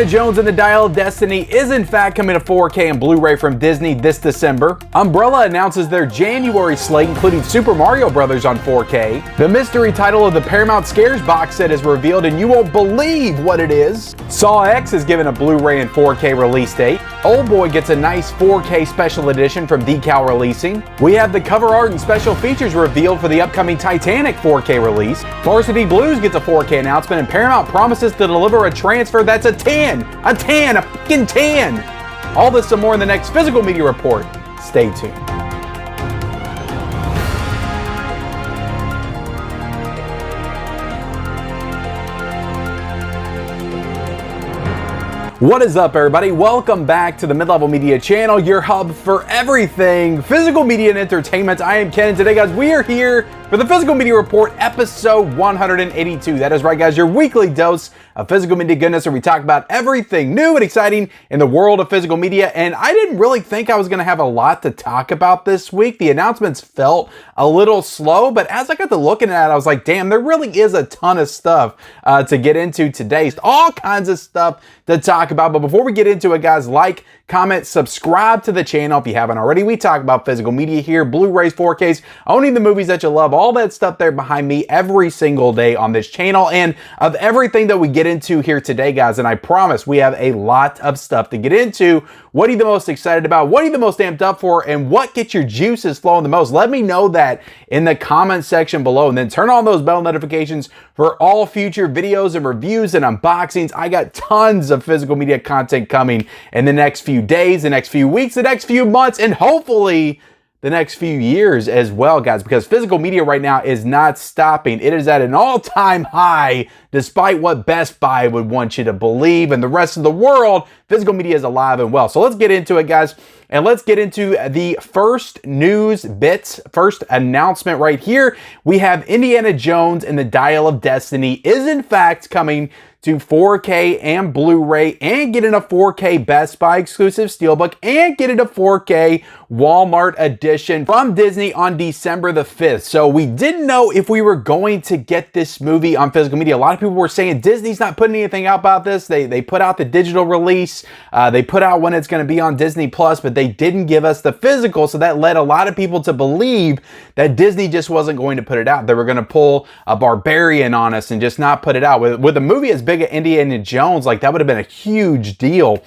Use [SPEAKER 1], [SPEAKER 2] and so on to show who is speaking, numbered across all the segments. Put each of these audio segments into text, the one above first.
[SPEAKER 1] Indiana Jones and the Dial of Destiny is in fact coming to 4K and Blu-ray from Disney this December. Umbrella announces their January slate, including Super Mario Bros. On 4K. The mystery title of the Paramount Scares box set is revealed, and you won't believe what it is. Saw X is given a Blu-ray and 4K release date. Oldboy gets a nice 4K special edition from Decal Releasing. We have the cover art and special features revealed for the upcoming Titanic 4K release. Varsity Blues gets a 4K announcement, and Paramount promises to deliver a transfer that's a fucking 10. All this and more in the next Physical Media Report. Stay tuned. What is up, everybody? Welcome back to the Mid-Level Media channel, your hub for everything physical media and entertainment. I am Ken, and today, guys, we are here for the Physical Media Report, episode 182. That is right, guys, your weekly dose of physical media goodness, where we talk about everything new and exciting in the world of physical media. And I didn't really think I was going to have a lot to talk about this week. The announcements felt a little slow, but as I got to looking at it, I was like, damn, there really is a ton of stuff to get into today. All kinds of stuff to talk about. But before we get into it, guys, like, comment, subscribe to the channel if you haven't already. We talk about physical media here, Blu-rays, 4Ks, owning the movies that you love, all that stuff there behind me every single day on this channel. And of everything that we get into here today, guys, and I promise we have a lot of stuff to get into. What are you the most excited about? What are you the most amped up for? And what gets your juices flowing the most? Let me know that in the comment section below, and then turn on those bell notifications for all future videos and reviews and unboxings. I got tons of physical media content coming in the next few days, the next few weeks, the next few months, and hopefully the next few years as well, guys, because physical media right now is not stopping. It is at an all-time high, despite what Best Buy would want you to believe, and the rest of the world, physical media is alive and well. So let's get into it, guys, and let's get into the first news bits, first announcement right here. We have Indiana Jones and the Dial of Destiny is in fact coming to 4K and Blu-ray, and getting a 4K Best Buy exclusive steelbook, and getting a 4K Walmart edition from Disney on December the 5th. So we didn't know if we were going to get this movie on physical media. A lot of people were saying Disney's not putting anything out about this. They put out the digital release. They put out when it's going to be on Disney Plus, but they didn't give us the physical. So that led a lot of people to believe that Disney just wasn't going to put it out. They were going to pull a Barbarian on us and just not put it out. With a movie as big as Indiana Jones, like, that would have been a huge deal.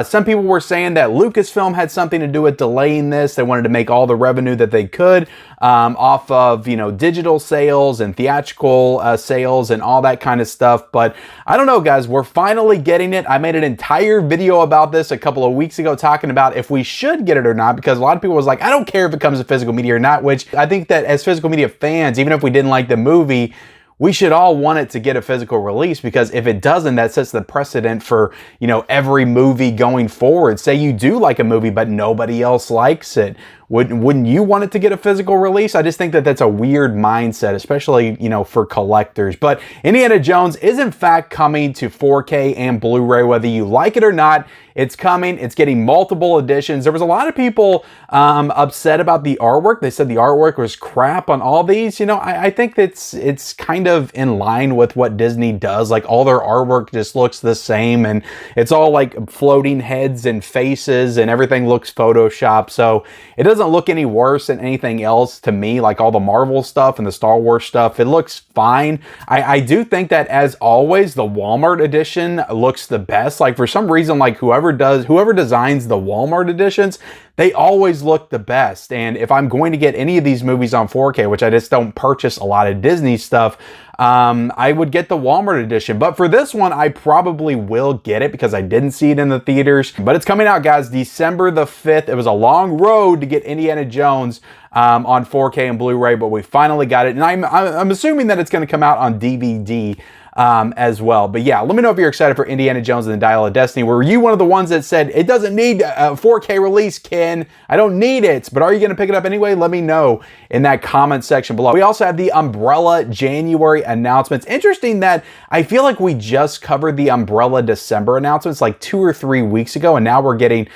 [SPEAKER 1] Some people were saying that Lucasfilm had something to do with delaying this. They wanted to make all the revenue that they could off of, you know, digital sales and theatrical sales and all that kind of stuff. But I don't know, guys, we're finally getting it. I made an entire video about this a couple of weeks ago, talking about if we should get it or not, because a lot of people was like, I don't care if it comes to physical media or not, which I think that as physical media fans, even if we didn't like the movie, we should all want it to get a physical release, because if it doesn't, that sets the precedent for, you know, every movie going forward. Say you do like a movie, but nobody else likes it. Wouldn't you want it to get a physical release? I just think that that's a weird mindset, especially, you know, for collectors. But Indiana Jones is in fact coming to 4K and Blu-ray, whether you like it or not. It's coming. It's getting multiple editions. There was a lot of people upset about the artwork. They said the artwork was crap on all these. You know, I think it's kind of in line with what Disney does. Like, all their artwork just looks the same, and it's all like floating heads and faces, and everything looks Photoshopped. So it doesn't look any worse than anything else to me, like all the Marvel stuff and the Star Wars stuff. It looks fine. I do think that, as always, the Walmart edition looks the best. Like, for some reason, like, whoever designs the Walmart editions, they always look the best. And if I'm going to get any of these movies on 4K, which I just don't purchase a lot of Disney stuff, I would get the Walmart edition. But for this one, I probably will get it, because I didn't see it in the theaters. But it's coming out, guys, December the 5th. It was a long road to get Indiana Jones on 4K and Blu-ray, but we finally got it. And I'm assuming that it's going to come out on DVD as well. But yeah, let me know if you're excited for Indiana Jones and the Dial of Destiny. Were you one of the ones that said, it doesn't need a 4K release, Ken? I don't need it, but are you going to pick it up anyway? Let me know in that comment section below. We also have the Umbrella January announcements. Interesting that I feel like we just covered the Umbrella December announcements like 2 or 3 weeks ago, and now we're getting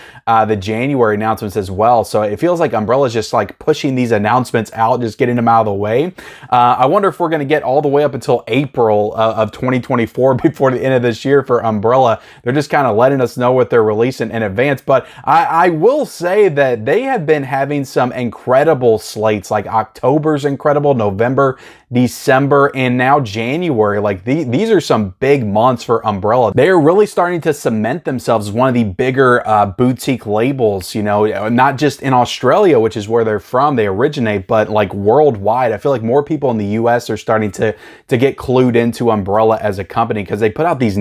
[SPEAKER 1] the January announcements as well. So it feels like Umbrella's just like pushing these announcements out, just getting them out of the way. I wonder if we're going to get all the way up until April of 2024 before the end of this year for Umbrella. They're just kind of letting us know what they're releasing in advance. But I will say that they have been having some incredible slates, like October's incredible, November, December, and now January. Like these are some big months for Umbrella. They are really starting to cement themselves as one of the bigger boutique labels, you know, not just in Australia, which is where they're from, they originate, but like worldwide. I feel like more people in the US are starting to get clued into Umbrella as a company, because they put out these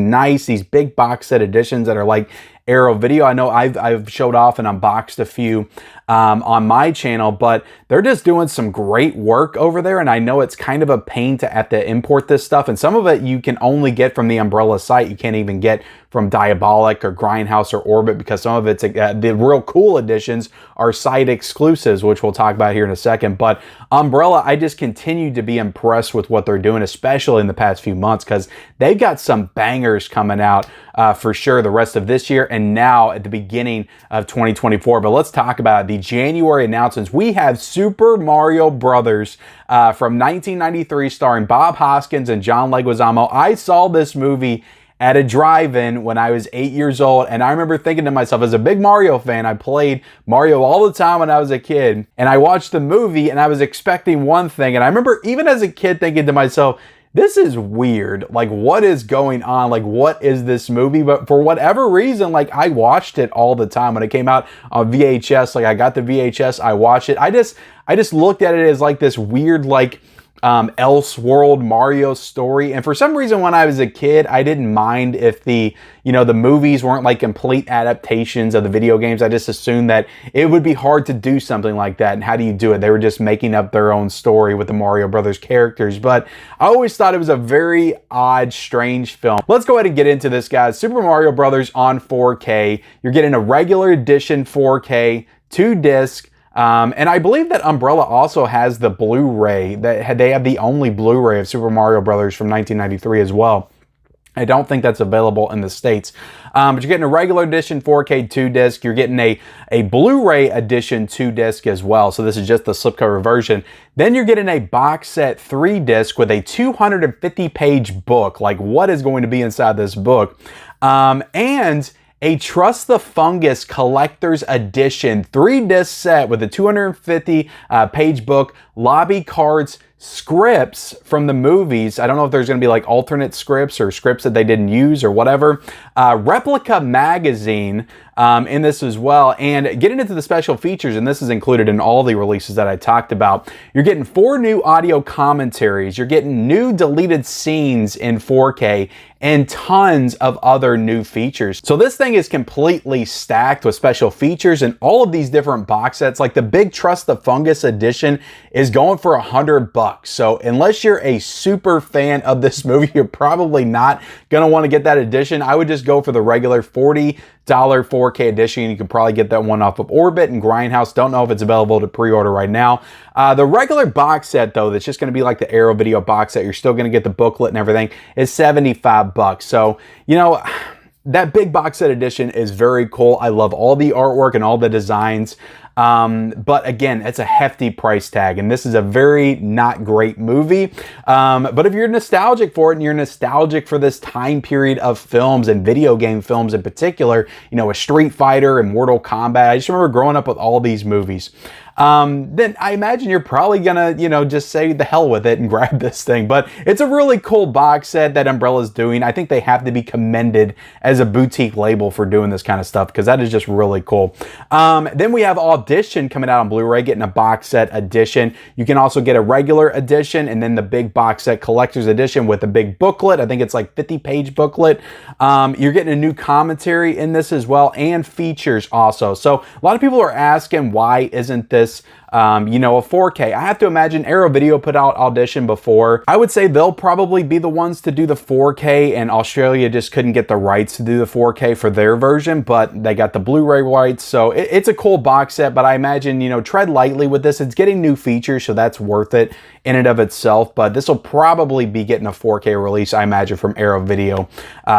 [SPEAKER 1] big box set editions that are like Arrow Video. I know I've showed off and unboxed a few on my channel, but they're just doing some great work over there. And I know it's kind of a pain to have to import this stuff. And some of it you can only get from the Umbrella site. You can't even get from Diabolic or Grindhouse or Orbit, because some of it's the real cool editions are site exclusives, which we'll talk about here in a second. But Umbrella, I just continue to be impressed with what they're doing, especially in the past few months, because they've got some bangers coming out for sure the rest of this year and now at the beginning of 2024. But let's talk about it. The January announcements. We have Super Mario Brothers from 1993 starring Bob Hoskins and John Leguizamo. I saw this movie at a drive-in when I was 8 years old, and I remember thinking to myself, as a big Mario fan, I played Mario all the time when I was a kid, and I watched the movie and I was expecting one thing, and I remember even as a kid thinking to myself, this is weird. Like, what is going on? Like, what is this movie? But for whatever reason, like, I watched it all the time when it came out on VHS. Like, I got the VHS, I watched it. I just looked at it as like this weird, like, Elseworld Mario story. And for some reason, when I was a kid, I didn't mind if the movies weren't like complete adaptations of the video games. I just assumed that it would be hard to do something like that. And how do you do it? They were just making up their own story with the Mario Brothers characters. But I always thought it was a very odd, strange film. Let's go ahead and get into this, guys. Super Mario Brothers on 4K. You're getting a regular edition 4K, 2-disc. And I believe that Umbrella also has the Blu-ray. They have the only Blu-ray of Super Mario Brothers from 1993 as well. I don't think that's available in the States. But you're getting a regular edition 4K 2-disc. You're getting a Blu-ray edition 2-disc as well. So this is just the slipcover version. Then you're getting a box set 3-disc with a 250-page book. Like, what is going to be inside this book? And a Trust the Fungus Collector's Edition 3-disc set with a 250 page book, lobby cards, scripts from the movies. I don't know if there's going to be like alternate scripts or scripts that they didn't use or whatever. Replica magazine in this as well. And getting into the special features, and this is included in all the releases that I talked about, you're getting 4 new audio commentaries. You're getting new deleted scenes in 4K and tons of other new features. So this thing is completely stacked with special features and all of these different box sets. Like the big Trust the Fungus edition is going for $100. So unless you're a super fan of this movie, you're probably not gonna want to get that edition. I would just go for the regular $40 4K edition. You can probably get that one off of Orbit and Grindhouse. Don't know if it's available to pre-order right now. The regular box set, though, that's just going to be like the Arrow Video box set, you're still going to get the booklet and everything, is $75. So, you know, that big box set edition is very cool. I love all the artwork and all the designs. But again, it's a hefty price tag, and this is a very not great movie. But if you're nostalgic for it and you're nostalgic for this time period of films and video game films in particular, you know, with Street Fighter and Mortal Kombat, I just remember growing up with all these movies. Then I imagine you're probably gonna, you know, just say the hell with it and grab this thing. But it's a really cool box set that Umbrella's doing. I think they have to be commended as a boutique label for doing this kind of stuff, because that is just really cool. Then we have Audition coming out on Blu-ray, getting a box set edition. You can also get a regular edition and then the big box set collector's edition with a big booklet. I think it's like 50-page booklet. You're getting a new commentary in this as well, and features also. So a lot of people are asking, why isn't this you know, a 4K? I have to imagine Arrow Video put out Audition before. I would say they'll probably be the ones to do the 4K, and Australia just couldn't get the rights to do the 4K for their version, but they got the Blu-ray rights. So it's a cool box set, but I imagine, you know, tread lightly with this. It's getting new features, so that's worth it in and of itself, but this will probably be getting a 4K release, I imagine, from Arrow Video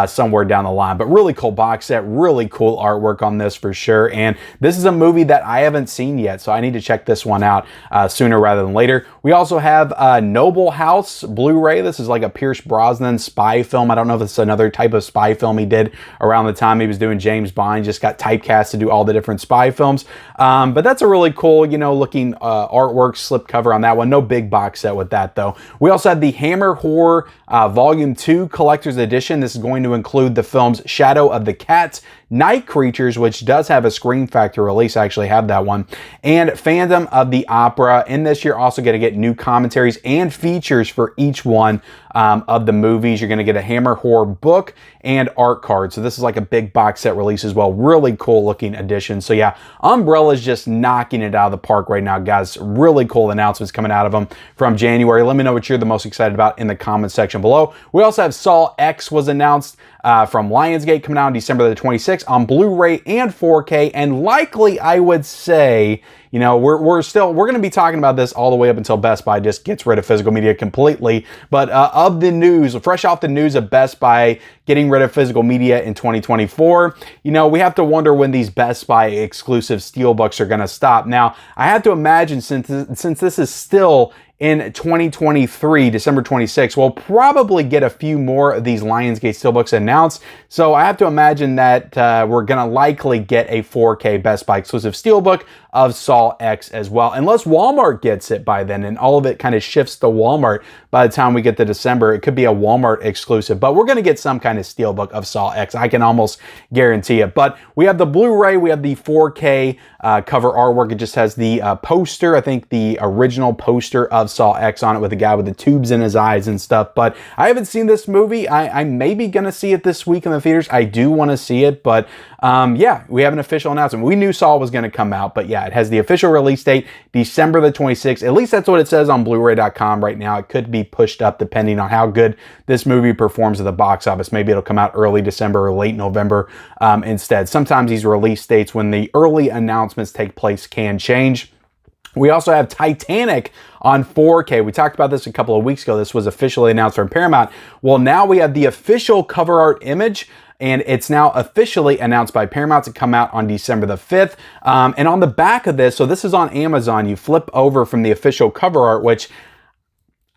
[SPEAKER 1] somewhere down the line. But really cool box set, really cool artwork on this for sure, and this is a movie that I haven't seen yet, so I need to check this one out sooner rather than later. We also have Noble House Blu-ray. This is like a Pierce Brosnan spy film. I don't know if it's another type of spy film he did around the time he was doing James Bond. He just got typecast to do all the different spy films. But that's a really cool, you know, looking artwork, slipcover on that one. No big box set with that though. We also have the Hammer Horror Volume 2 Collector's Edition. This is going to include the films Shadow of the Cat, Night Creatures, which does have a Scream Factory release. I actually have that one. And Phantom of the Opera. In this, you're also going to get new commentaries and features for each one of the movies. You're going to get a Hammer Horror book and art card. So this is like a big box set release as well. Really cool looking edition. So yeah, Umbrella's just knocking it out of the park right now, guys. Really cool announcements coming out of them from January. Let me know what you're the most excited about in the comments section below. We also have Saw X was announced from Lionsgate, coming out on December the 26th on Blu-ray and 4K, and likely, I would say, you know, we're going to be talking about this all the way up until Best Buy just gets rid of physical media completely. But of the news, fresh off the news of Best Buy getting rid of physical media in 2024, you know, we have to wonder when these Best Buy exclusive steelbooks are going to stop. Now, I have to imagine since this is still in 2023, December 26th, we'll probably get a few more of these Lionsgate steelbooks announced. So I have to imagine that we're going to likely get a 4K Best Buy exclusive steelbook of Saw X as well, unless Walmart gets it by then and all of it kind of shifts to Walmart by the time we get to December. It could be a Walmart exclusive, but we're going to get some kind of steelbook of Saw X. I can almost guarantee it. But we have the Blu-ray, we have the 4K cover artwork. It just has the poster, I think the original poster of Saw X on it with the guy with the tubes in his eyes and stuff. But I haven't seen this movie. I'm maybe going to see it this week in the theaters. I do want to see it, but yeah, we have an official announcement. We knew Saw was going to come out, but yeah, it has the official release date, December the 26th. At least that's what it says on Blu-ray.com right now. It could be pushed up depending on how good this movie performs at the box office. Maybe it'll come out early December or late November instead. Sometimes these release dates, when the early announcements take place, can change. We also have Titanic on 4K. We talked about this a couple of weeks ago. This was officially announced from Paramount. Well, now we have the official cover art image, and it's now officially announced by Paramount to come out on December the 5th. And on the back of this, so this is on Amazon, you flip over from the official cover art, which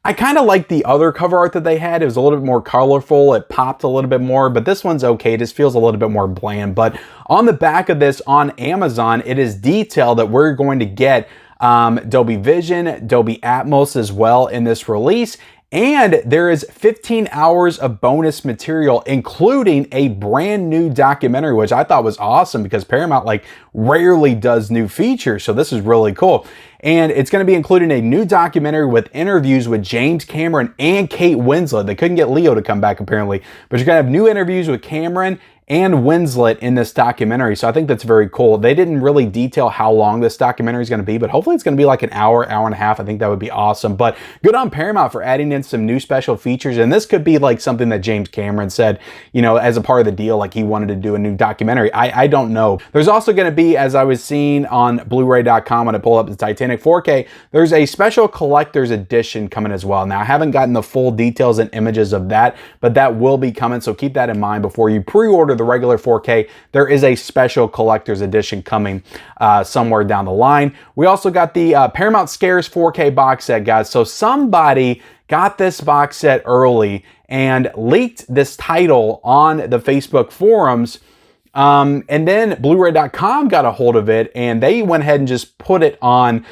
[SPEAKER 1] I kind of like the other cover art that they had. It was a little bit more colorful. It popped a little bit more, but this one's okay. It just feels a little bit more bland. But on the back of this on Amazon, it is detailed that we're going to get Dolby Vision, Dolby Atmos as well in this release. And there is 15 hours of bonus material, including a brand new documentary, which I thought was awesome because Paramount like rarely does new features. So this is really cool. And it's going to be including a new documentary with interviews with James Cameron and Kate Winslet. They couldn't get Leo to come back apparently, but you're going to have new interviews with Cameron and Winslet in this documentary. So I think that's very cool. They didn't really detail how long this documentary is going to be, but hopefully it's going to be like an hour, hour and a half. I think that would be awesome. But good on Paramount for adding in some new special features. And this could be like something that James Cameron said, you know, as a part of the deal, like he wanted to do a new documentary. I don't know. There's also going to be, as I was seeing on Blu-ray.com when I pull up the Titanic 4K, there's a special collector's edition coming as well. Now, I haven't gotten the full details and images of that, but that will be coming. So keep that in mind before you pre-order the regular 4K. There is a special collector's edition coming somewhere down the line. We also got the Paramount Scares 4K box set, guys. So somebody got this box set early and leaked this title on the Facebook forums. And then Blu-ray.com got a hold of it and they went ahead and just put it on,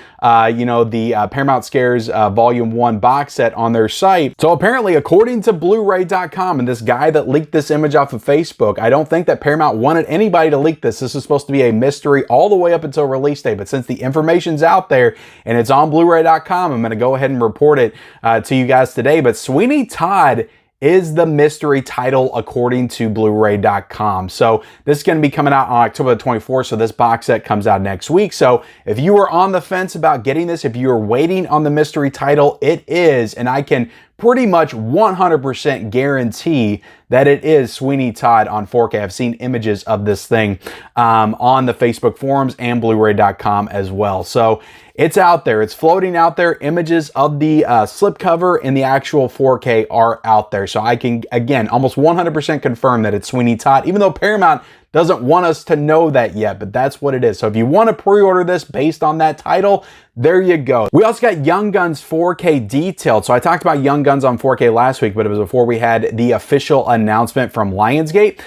[SPEAKER 1] you know, the Paramount Scares Volume 1 box set on their site. So apparently, according to Blu-ray.com and this guy that leaked this image off of Facebook, I don't think that Paramount wanted anybody to leak this. This is supposed to be a mystery all the way up until release day. But since the information's out there and it's on Blu-ray.com, I'm going to go ahead and report it to you guys today. But Sweeney Todd is the mystery title according to Blu-ray.com. So this is going to be coming out on October the 24th. So this box set comes out next week. So if you were on the fence about getting this, if you were waiting on the mystery title, it is, and I can pretty much 100% guarantee that it is Sweeney Todd on 4K. I've seen images of this thing on the Facebook forums and Blu-ray.com as well. So it's out there. It's floating out there. Images of the slipcover and the actual 4K are out there. So I can, again, almost 100% confirm that it's Sweeney Todd, even though Paramount doesn't want us to know that yet, but that's what it is. So if you want to pre-order this based on that title, there you go. We also got Young Guns 4K detailed. So I talked about Young Guns on 4K last week, but it was before we had the official announcement from Lionsgate.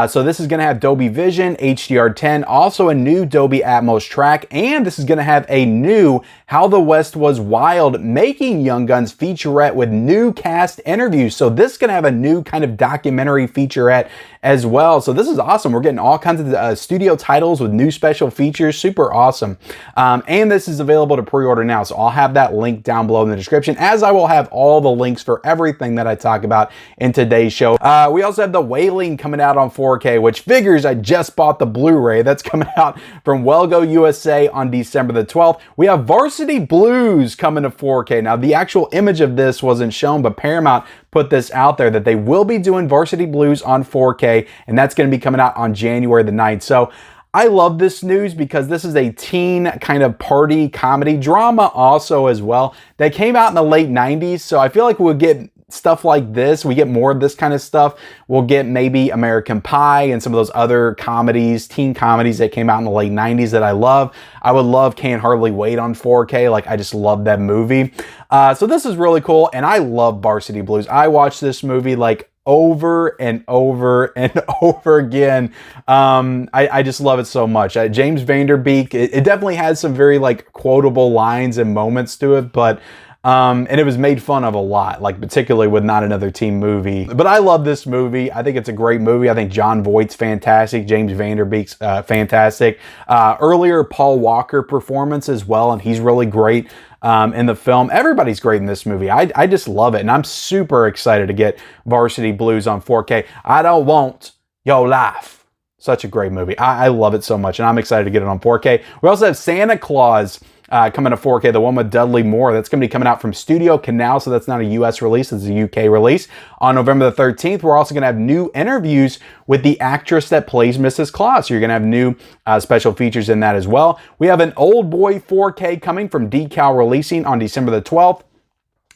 [SPEAKER 1] So this is going to have Dolby Vision, HDR10, also a new Dolby Atmos track, and this is going to have a new How the West Was Wild Making Young Guns featurette with new cast interviews. So this is going to have a new kind of documentary featurette as well. So this is awesome. We're getting all kinds of studio titles with new special features. Super awesome. And this is available to pre-order now. So I'll have that link down below in the description, as I will have all the links for everything that I talk about in today's show. We also have The Wailing coming out on 4K, which figures I just bought the Blu-ray. That's coming out from Wellgo USA on December the 12th. We have Varsity Blues coming to 4K. Now, the actual image of this wasn't shown, but Paramount put this out there that they will be doing Varsity Blues on 4K, and that's going to be coming out on January the 9th. So I love this news because this is a teen kind of party comedy drama also as well that came out in the late 90s. So I feel like we'll get stuff like this. We get more of this kind of stuff. We'll get maybe American Pie and some of those other comedies, teen comedies that came out in the late 90s that I love. I would love Can't Hardly Wait on 4K. Like, I just love that movie. So this is really cool. And I love Varsity Blues. I watched this movie like over and over and over again. I just love it so much. James Vanderbeek, it definitely has some very like quotable lines and moments to it, but and it was made fun of a lot, like particularly with Not Another Teen Movie. But I love this movie. I think it's a great movie. I think Jon Voight's fantastic. James Vanderbeek's fantastic. Earlier Paul Walker performance as well, and he's really great in the film. Everybody's great in this movie. I just love it, and I'm super excited to get Varsity Blues on 4K. I Don't Want Your Life. Such a great movie. I love it so much, and I'm excited to get it on 4K. We also have Santa Claus coming to 4K, the one with Dudley Moore. That's going to be coming out from Studio Canal, so that's not a US release, it's a UK release. On November the 13th, we're also going to have new interviews with the actress that plays Mrs. Claus. So you're going to have new special features in that as well. We have an Old Boy 4K coming from Decal releasing on December the 12th.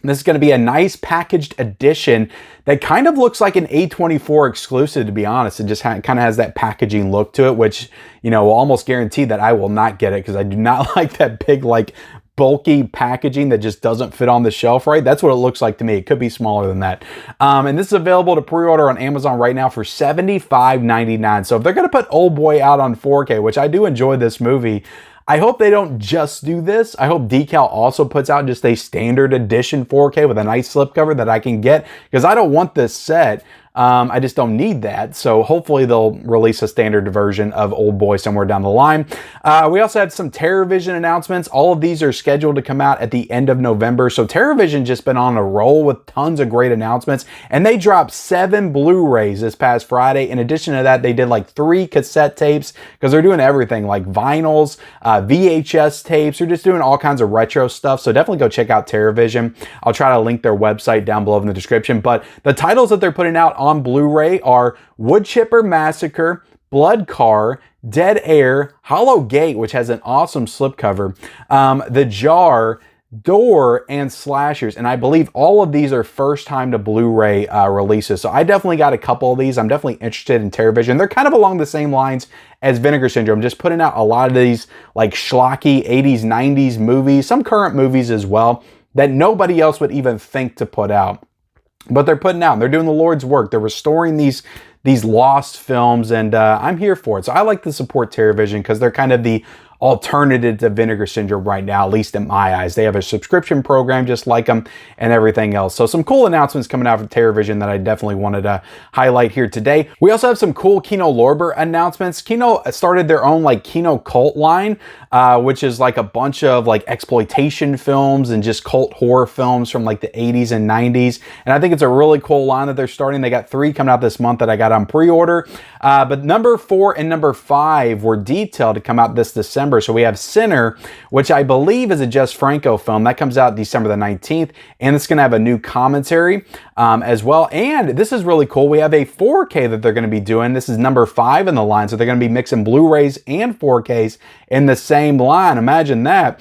[SPEAKER 1] This is going to be a nice packaged edition that kind of looks like an A24 exclusive, to be honest. It just kind of has that packaging look to it, which, you know, will almost guarantee that I will not get it because I do not like that big, like, bulky packaging that just doesn't fit on the shelf right. That's what it looks like to me. It could be smaller than that. And this is available to pre-order on Amazon right now for $75.99. So if they're going to put Old Boy out on 4K, which I do enjoy this movie, I hope they don't just do this. I hope Decal also puts out just a standard edition 4K with a nice slipcover that I can get, because I don't want this set. I just don't need that. So hopefully they'll release a standard version of Old Boy somewhere down the line. We also had some Terrorvision announcements. All of these are scheduled to come out at the end of November. So Terrorvision just been on a roll with tons of great announcements, and they dropped 7 Blu-rays this past Friday. In addition to that, they did like 3 cassette tapes, because they're doing everything like vinyls, VHS tapes. They're just doing all kinds of retro stuff. So definitely go check out Terrorvision. I'll try to link their website down below in the description. But the titles that they're putting out on Blu-ray are Wood Chipper Massacre, Blood Car, Dead Air, Hollow Gate, which has an awesome slipcover, The Jar, Door, and Slashers. And I believe all of these are first time to Blu-ray releases. So I definitely got a couple of these. I'm definitely interested in Terrorvision. They're kind of along the same lines as Vinegar Syndrome, just putting out a lot of these like schlocky 80s, 90s movies, some current movies as well, that nobody else would even think to put out. But they're putting out, they're doing the Lord's work. They're restoring these lost films, and I'm here for it. So I like to support Terrorvision because they're kind of the alternative to Vinegar Syndrome right now, at least in my eyes. They have a subscription program just like them and everything else. So some cool announcements coming out from Terrorvision that I definitely wanted to highlight here today. We also have some cool Kino Lorber announcements. Kino started their own like Kino Cult line, which is like a bunch of like exploitation films and just cult horror films from like the 80s and 90s. And I think it's a really cool line that they're starting. They got 3 coming out this month that I got on pre-order. But number 4 and number 5 were detailed to come out this December. So we have Sinner, which I believe is a Jess Franco film. That comes out December the 19th, and it's going to have a new commentary as well. And this is really cool. We have a 4K that they're going to be doing. This is number 5 in the line. So they're going to be mixing Blu-rays and 4Ks in the same line. Imagine that.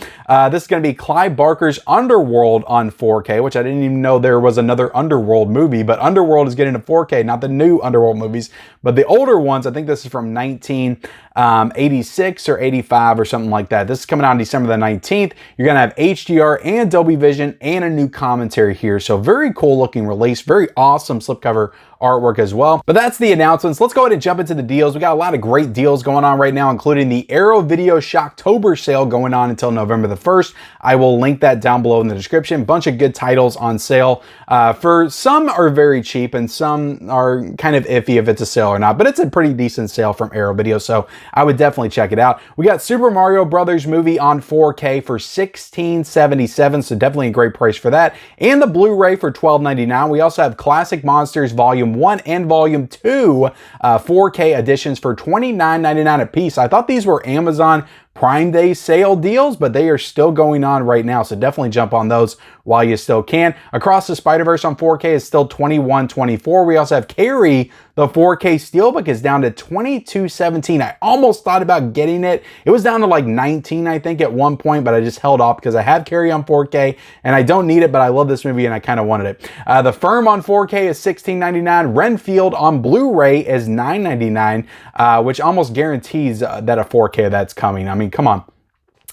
[SPEAKER 1] This is going to be Clive Barker's Underworld on 4K, which I didn't even know there was another Underworld movie, but Underworld is getting a 4K, not the new Underworld movies, but the older ones. I think this is from 1986 or 85 or something like that. This is coming out on December the 19th. You're going to have HDR and Dolby Vision and a new commentary here. So very cool looking release, very awesome slipcover artwork as well. But that's the announcements. Let's go ahead and jump into the deals. We got a lot of great deals going on right now, including the Arrow Video Shocktober sale going on until November the 1st. I will link that down below in the description. Bunch of good titles on sale. For some are very cheap and some are kind of iffy if it's a sale or not, but it's a pretty decent sale from Arrow Video, so I would definitely check it out. We got Super Mario Brothers movie on 4K for $16.77, so definitely a great price for that. And the Blu-ray for $12.99. We also have Classic Monsters Volume 1 and Volume 2 4K editions for $29.99 a piece. I thought these were Amazon Prime Day sale deals, but they are still going on right now, so definitely jump on those while you still can. Across the Spider-Verse on 4K is still $21.24. We also have Carrie, the 4K Steelbook is down to $22.17. I almost thought about getting it. It was down to like $19, I think, at one point, but I just held off because I have Carrie on 4K and I don't need it, but I love this movie and I kind of wanted it. The Firm on 4K is $16.99. Renfield on Blu-ray is $9.99, which almost guarantees that a 4K that's coming. I mean, come on.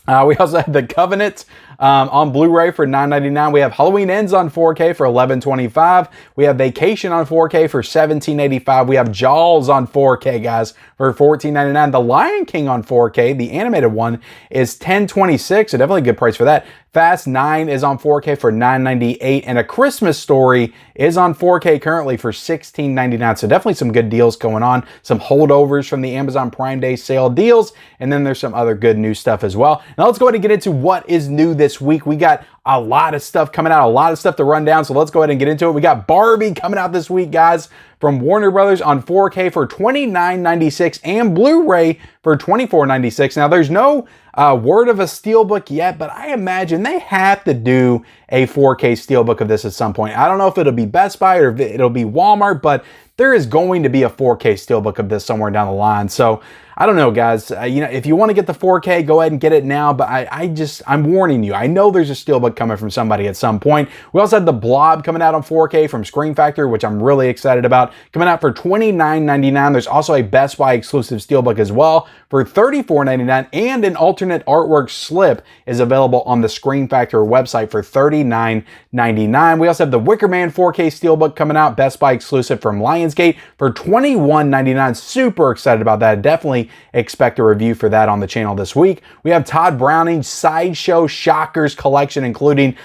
[SPEAKER 1] We also have The Covenant on Blu-ray for $9.99. We have Halloween Ends on 4K for $11.25. We have Vacation on 4K for $17.85. We have Jaws on 4K, guys, for $14.99. The Lion King on 4K, the animated one, is $10.26, so definitely a good price for that. Fast 9 is on 4K for $9.98, and A Christmas Story is on 4K currently for $16.99. So definitely some good deals going on, some holdovers from the Amazon Prime Day sale deals, and then there's some other good new stuff as well. Now let's go ahead and get into what is new this week. We got a lot of stuff coming out, a lot of stuff to run down, so let's go ahead and get into it. We got Barbie coming out this week, guys, from Warner Brothers on 4K for $29.96 and Blu-ray for $24.96. Now, there's no word of a steelbook yet, but I imagine they have to do a 4K steelbook of this at some point. I don't know if it'll be Best Buy or if it'll be Walmart, but there is going to be a 4K steelbook of this somewhere down the line. So I don't know, guys. You know, if you want to get the 4K, go ahead and get it now. But I'm warning you. I know there's a steelbook coming from somebody at some point. We also have The Blob coming out on 4K from Screen Factory, which I'm really excited about, coming out for $29.99. There's also a Best Buy exclusive steelbook as well for $34.99, and an alternate artwork slip is available on the Screen Factory website for $39.99. We also have the Wicker Man 4K steelbook coming out, Best Buy exclusive from Lionsgate for $21.99. Super excited about that. Definitely expect a review for that on the channel this week. We have Todd Browning's Sideshow Shockers collection, including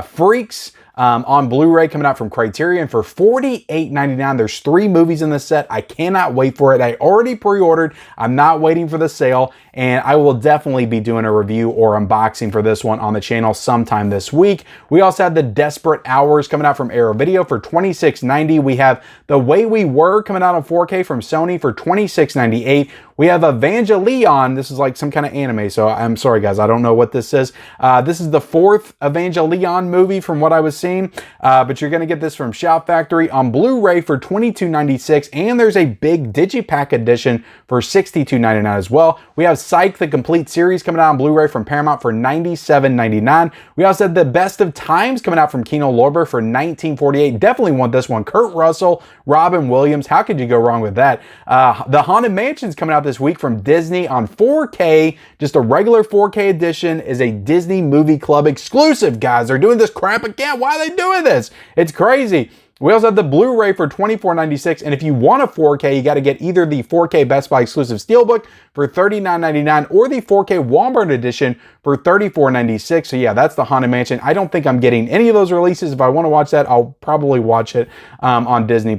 [SPEAKER 1] Freaks on Blu-ray coming out from Criterion for $48.99. There's 3 movies in this set. I cannot wait for it. I already pre-ordered. I'm not waiting for the sale, and I will definitely be doing a review or unboxing for this one on the channel sometime this week. We also have The Desperate Hours coming out from Arrow Video for $26.90. We have The Way We Were coming out on 4K from Sony for $26.98. We have Evangelion. This is like some kind of anime, so I'm sorry, guys. I don't know what this is. This is the 4th Evangelion movie from what I was seeing, but you're going to get this from Shout Factory on Blu-ray for $22.96, and there's a big Digipack edition for $62.99 as well. We have Psych, the complete series, coming out on Blu-ray from Paramount for $97.99. We also have The Best of Times coming out from Kino Lorber for $19.48. Definitely want this one. Kurt Russell, Robin Williams. How could you go wrong with that? The Haunted Mansion's coming out this week from Disney on 4K. Just a regular 4K edition is a Disney Movie Club exclusive, guys. They're doing this crap again. Why are they doing this? It's crazy. We also have the Blu-ray for $24.96, and if you want a 4K, you got to get either the 4K Best Buy exclusive steelbook for $39.99 or the 4K Walmart edition for $34.96. So yeah, that's the Haunted Mansion. I don't think I'm getting any of those releases. If I want to watch that, I'll probably watch it on Disney+.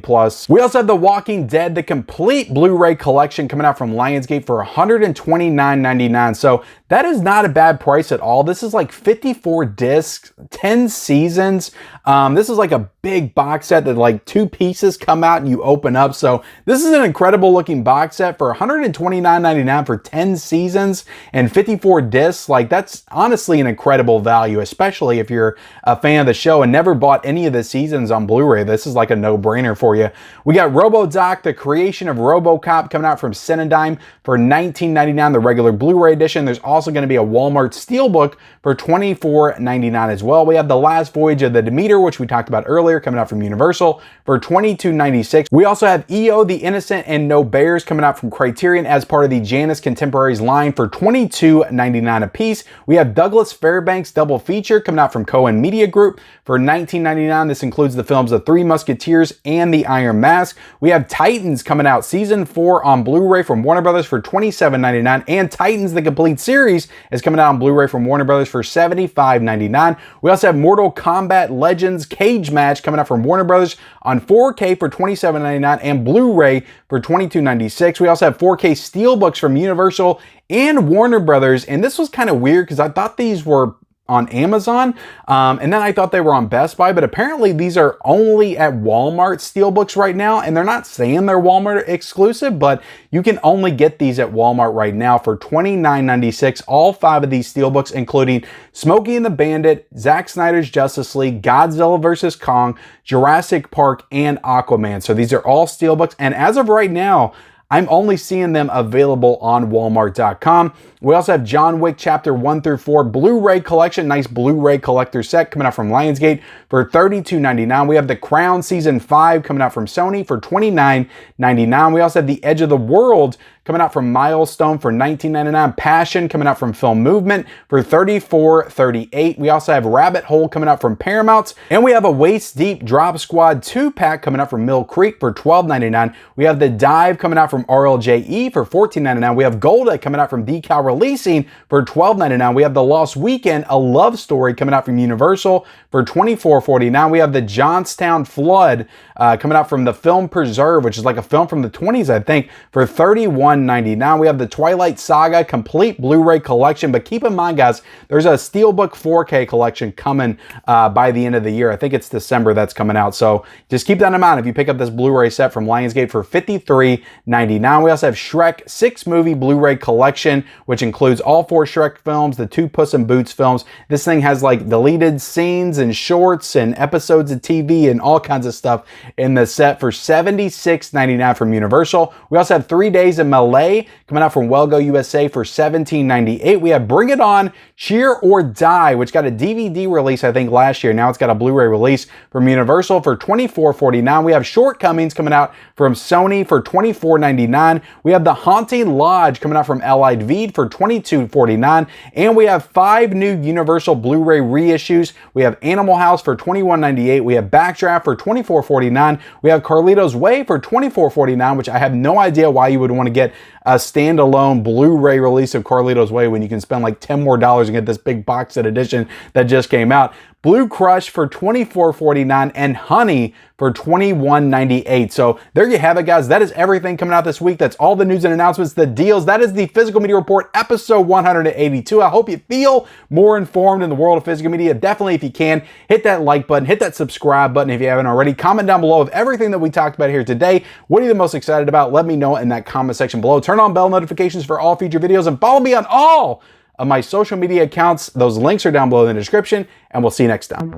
[SPEAKER 1] We also have The Walking Dead, the complete Blu-ray collection, coming out from Lionsgate for $129.99. So that is not a bad price at all. This is like 54 discs, 10 seasons. This is like a big box set that like 2 pieces come out and you open up. So this is an incredible looking box set for $129.99 for 10 seasons and 54 discs. Like, that's honestly an incredible value, especially if you're a fan of the show and never bought any of the seasons on Blu-ray. This is like a no-brainer for you. We got RoboDoc, the creation of RoboCop, coming out from Cinedigm for $19.99, the regular Blu-ray edition. There's also going to be a Walmart Steelbook for $24.99 as well. We have The Last Voyage of the Demeter, which we talked about earlier, coming out from Universal for $22.96. We also have EO, the Innocent and No Bears, coming out from Criterion as part of the Janus Contemporaries line for $22.99 a piece. We have Douglas Fairbanks double feature coming out from Cohen Media Group for $19.99. This includes the films The Three Musketeers and The Iron Mask. We have Titans coming out season 4 on Blu-ray from Warner Brothers for $27.99, and Titans the complete series is coming out on Blu-ray from Warner Brothers for $75.99. We also have Mortal Kombat Legends Cage Match coming out from Warner Brothers on 4K for $27.99 and Blu-ray for $22.96. We also have 4K Steelbooks from Universal and Warner Brothers, and this was kind of weird because I thought these were on Amazon, and then I thought they were on Best Buy, but apparently these are only at Walmart Steelbooks right now, and they're not saying they're Walmart exclusive, but you can only get these at Walmart right now for $29.96, all 5 of these Steelbooks, including Smokey and the Bandit, Zack Snyder's Justice League, Godzilla vs. Kong, Jurassic Park, and Aquaman. So these are all Steelbooks, and as of right now, I'm only seeing them available on Walmart.com. We also have John Wick Chapter 1 through 4 Blu-ray collection, nice Blu-ray collector set coming out from Lionsgate for $32.99. We have The Crown Season 5 coming out from Sony for $29.99. We also have The Edge of the World coming out from Milestone for $19.99. Passion coming out from Film Movement for $34.38. We also have Rabbit Hole coming out from Paramount. And we have a Waist Deep Drop Squad 2-pack coming out from Mill Creek for $12.99. We have The Dive coming out from RLJE for $14.99. We have Golda coming out from Decal Releasing for $12.99. We have The Lost Weekend, a love story coming out from Universal for $24.49. We have The Johnstown Flood coming out from the Film Preserve, which is like a film from the 20s, I think, for $31.99. We have The Twilight Saga complete Blu-ray collection, but keep in mind, guys, there's a Steelbook 4K collection coming by the end of the year. I think it's December that's coming out, so just keep that in mind if you pick up this Blu-ray set from Lionsgate for $53.99. We also have Shrek 6-movie Blu-ray collection, which includes all 4 Shrek films, the 2 Puss in Boots films. This thing has like deleted scenes and shorts and episodes of TV and all kinds of stuff in the set for $76.99 from Universal. We also have 3 Days in Malay coming out from Wellgo USA for $17.98. We have Bring It On, Cheer or Die, which got a DVD release, I think, last year. Now it's got a Blu-ray release from Universal for $24.49. We have Shortcomings coming out from Sony for $24.99. We have The Haunting Lodge coming out from Allied Vide for $22.49. And we have 5 new Universal Blu-ray reissues. We have Animal House for $21.98. We have Backdraft for $24.49. We have Carlito's Way for $24.49, which I have no idea why you would want to get a standalone Blu-ray release of Carlito's Way when you can spend like $10 more and get this big box set edition that just came out. Blue Crush for $24.49 and Honey for $21.98. So there you have it, guys. That is everything coming out this week. That's all the news and announcements, the deals. That is the Physical Media Report, episode 182. I hope you feel more informed in the world of physical media. Definitely, if you can, hit that like button, hit that subscribe button if you haven't already. Comment down below of everything that we talked about here today. What are you the most excited about? Let me know in that comment section below. Turn on bell notifications for all future videos and follow me on all of my social media accounts. Those links are down below in the description, and we'll see you next time.